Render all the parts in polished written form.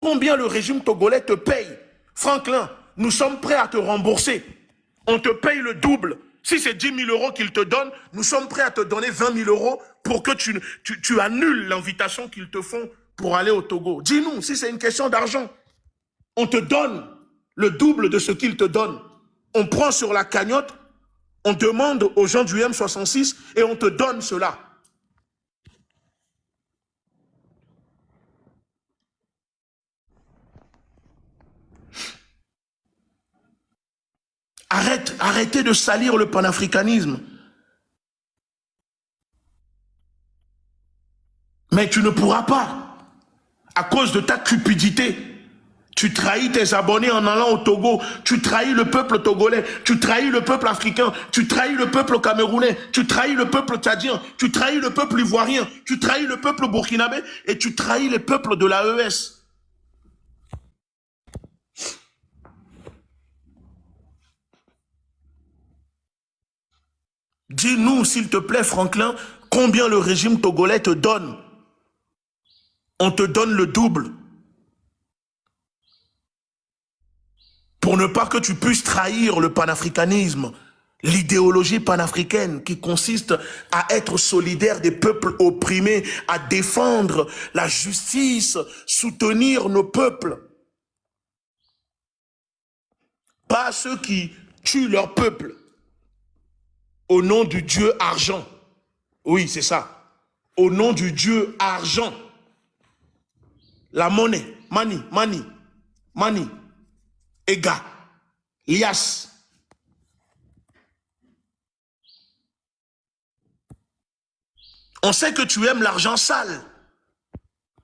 combien le régime togolais te paye. Franklin, nous sommes prêts à te rembourser. On te paye le double. Si c'est 10 000 euros qu'ils te donnent, nous sommes prêts à te donner 20 000 euros pour que tu annules l'invitation qu'ils te font pour aller au Togo. Dis-nous, si c'est une question d'argent, on te donne le double de ce qu'ils te donnent. On prend sur la cagnotte, on demande aux gens du M66 et on te donne cela. Arrêtez de salir le panafricanisme. Mais tu ne pourras pas, à cause de ta cupidité. Tu trahis tes abonnés en allant au Togo, tu trahis le peuple togolais, tu trahis le peuple africain, tu trahis le peuple camerounais, tu trahis le peuple tchadien, tu trahis le peuple ivoirien, tu trahis le peuple burkinabé et tu trahis les peuples de l'AES. Dis-nous, s'il te plaît, Franklin, combien le régime togolais te donne. On te donne le double. Pour ne pas que tu puisses trahir le panafricanisme, l'idéologie panafricaine qui consiste à être solidaire des peuples opprimés, à défendre la justice, soutenir nos peuples. Pas ceux qui tuent leur peuple au nom du dieu argent. Oui, c'est ça. Au nom du dieu argent. La monnaie, money, Ega, lias. On sait que tu aimes l'argent sale,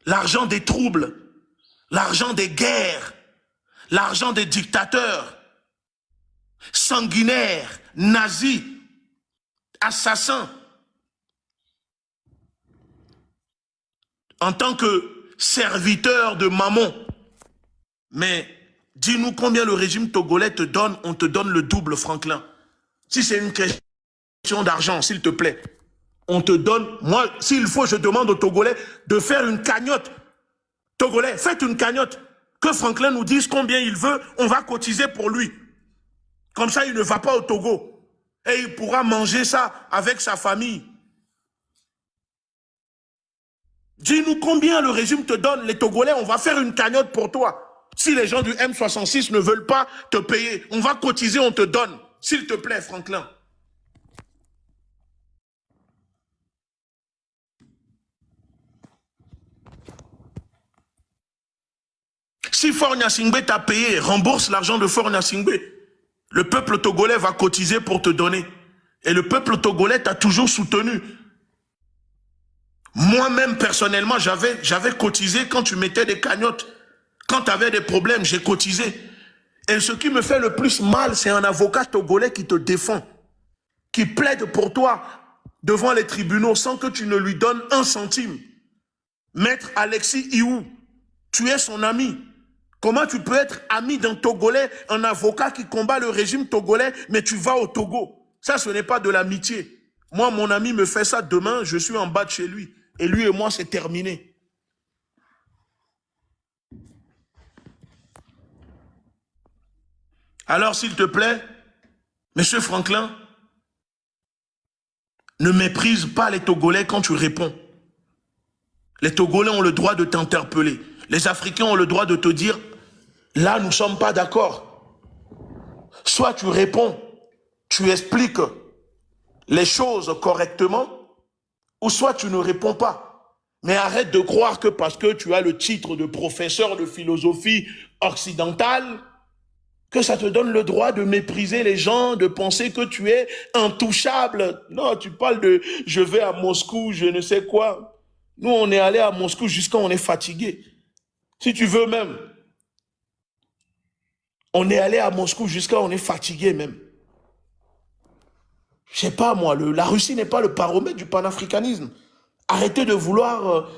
l'argent des troubles, l'argent des guerres, l'argent des dictateurs, sanguinaires, nazis, assassins. En tant que serviteur de Mammon. Mais dis-nous combien le régime togolais te donne, on te donne le double, Franklin. Si c'est une question d'argent, s'il te plaît, on te donne, moi, s'il faut, je demande aux Togolais de faire une cagnotte. Togolais, faites une cagnotte. Que Franklin nous dise combien il veut, on va cotiser pour lui. Comme ça, il ne va pas au Togo. Et il pourra manger ça avec sa famille. Dis-nous combien le régime te donne, les Togolais, on va faire une cagnotte pour toi. Si les gens du M66 ne veulent pas te payer, on va cotiser, on te donne. S'il te plaît, Franklin. Si Faure Gnassingbé t'a payé, rembourse l'argent de Faure Gnassingbé. Le peuple togolais va cotiser pour te donner. Et le peuple togolais t'a toujours soutenu. Moi-même, personnellement, j'avais cotisé quand tu mettais des cagnottes. Quand tu avais des problèmes, j'ai cotisé. Et ce qui me fait le plus mal, c'est un avocat togolais qui te défend, qui plaide pour toi devant les tribunaux sans que tu ne lui donnes un centime. Maître Alexis Iou, tu es son ami. Comment tu peux être ami d'un Togolais, un avocat qui combat le régime togolais, mais tu vas au Togo? Ça, ce n'est pas de l'amitié. Moi, mon ami me fait ça demain, je suis en bas de chez lui. Et lui et moi, c'est terminé. Alors, s'il te plaît, Monsieur Franklin, ne méprise pas les Togolais quand tu réponds. Les Togolais ont le droit de t'interpeller. Les Africains ont le droit de te dire, là, nous ne sommes pas d'accord. Soit tu réponds, tu expliques les choses correctement, ou soit tu ne réponds pas. Mais arrête de croire que parce que tu as le titre de professeur de philosophie occidentale, que ça te donne le droit de mépriser les gens, de penser que tu es intouchable. Non, tu parles de « je vais à Moscou, je ne sais quoi ». Nous, on est allé à Moscou jusqu'à on est fatigué. Si tu veux même. On est allé à Moscou jusqu'à on est fatigué même. Je sais pas moi, la Russie n'est pas le baromètre du panafricanisme. Arrêtez de vouloir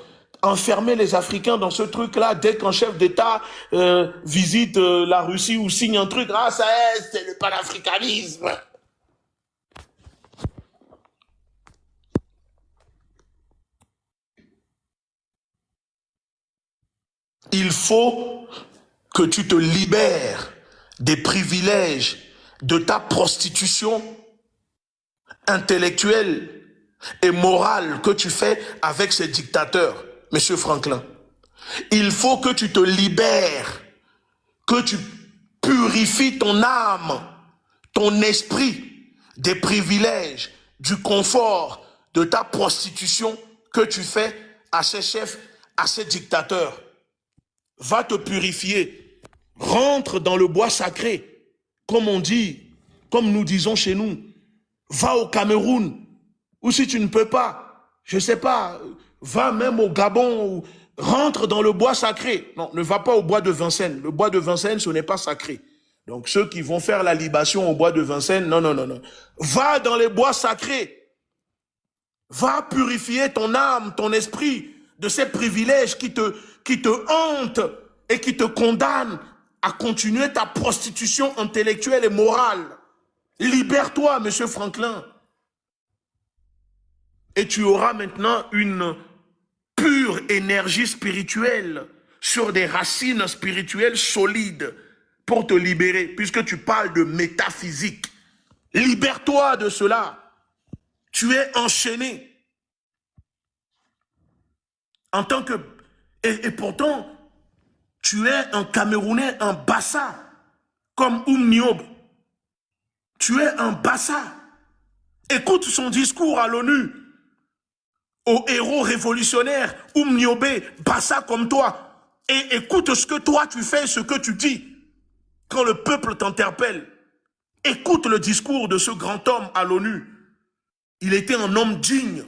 enfermer les Africains dans ce truc-là dès qu'un chef d'État visite la Russie ou signe un truc. Ah, ça y est, c'est le panafricanisme. Il faut que tu te libères des privilèges de ta prostitution intellectuelle et morale que tu fais avec ces dictateurs, Monsieur Franklin. Il faut que tu te libères, que tu purifies ton âme, ton esprit des privilèges, du confort, de ta prostitution que tu fais à ces chefs, à ces dictateurs. Va te purifier, rentre dans le bois sacré, comme on dit, comme nous disons chez nous. Va au Cameroun, ou si tu ne peux pas, je ne sais pas, va même au Gabon, ou rentre dans le bois sacré. Non, ne va pas au bois de Vincennes. Le bois de Vincennes, ce n'est pas sacré. Donc ceux qui vont faire la libation au bois de Vincennes, non, non, non, non. Va dans les bois sacrés. Va purifier ton âme, ton esprit de ces privilèges qui te hantent et qui te condamnent à continuer ta prostitution intellectuelle et morale. Libère-toi, Monsieur Franklin. Et tu auras maintenant une pure énergie spirituelle sur des racines spirituelles solides pour te libérer, puisque tu parles de métaphysique. Libère-toi de cela. Tu es enchaîné. En tant que... Et pourtant, tu es un Camerounais, un Bassa, comme Niobe. Tu es un Bassa. Écoute son discours à l'ONU, aux héros révolutionnaires, Niobe, Bassa comme toi, et écoute ce que toi tu fais, ce que tu dis, quand le peuple t'interpelle. Écoute le discours de ce grand homme à l'ONU. Il était un homme digne.